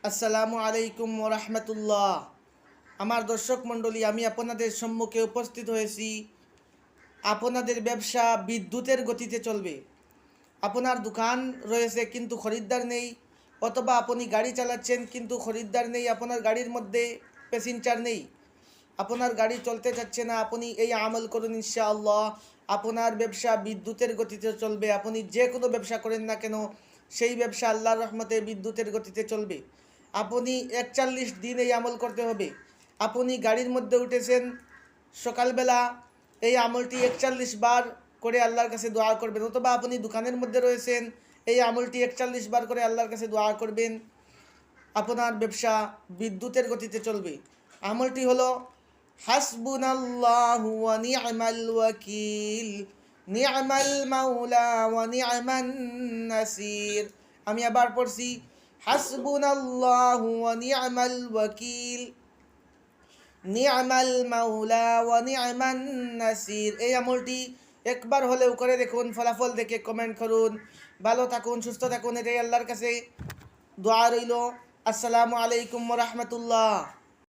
আসসালামু আলাইকুম ওয়া রাহমাতুল্লাহ। আমার দর্শক মণ্ডলী, আমি আপনাদের সম্মুখে উপস্থিত হয়েছি। আপনাদের ব্যবসা বিদ্যুতের গতিতে চলবে। আপনার দোকান রয়েছে কিন্তু খরিদ্দার নেই, অথবা আপনি গাড়ি চালাচ্ছেন কিন্তু খরিদ্দার নেই, আপনার গাড়ির মধ্যে প্যাসেঞ্জার নেই, আপনার গাড়ি চলতে যাচ্ছে না। আপনি এই আমল করুন, ইনশাআল্লাহ আপনার ব্যবসা বিদ্যুতের গতিতে চলবে। আপনি যে কোনো ব্যবসা করেন না কেন, সেই ব্যবসা আল্লাহর রহমতে বিদ্যুতের গতিতে চলবে। আপনি 41 দিন এই আমল করতে হবে। আপনি গাড়ির মধ্যে উঠেছেন সকালবেলা, এই আমলটি 41 বার করে আল্লাহর কাছে দোয়া করবেন, অথবা আপনি দোকানের মধ্যে রয়েছেন, এই আমলটি 41 বার করে আল্লাহর কাছে দোয়া করবেন। আপনার ব্যবসা বিদ্যুতের গতিতে চলবে। আমলটি হলো হাসবুনাল্লাহু ওয়া নি'মাল ওয়াকিল, নি'মাল মাওলা ওয়া নি'মান নাসির। আমি আবার পড়ছি, হাসবুনাল্লাহু ওয়া নি'মাল ওয়াকিল, নি'মাল মাওলা ওয়া নি'মান নাসির। এই আমলটি একবার হলেও করে দেখুন, ফলাফল দেখে কমেন্ট করুন। ভালো থাকুন, সুস্থ থাকুন, এটাই আল্লাহর কাছে দোয়া রইল। আসসালামু আলাইকুম ওয়া রাহমাতুল্লাহ।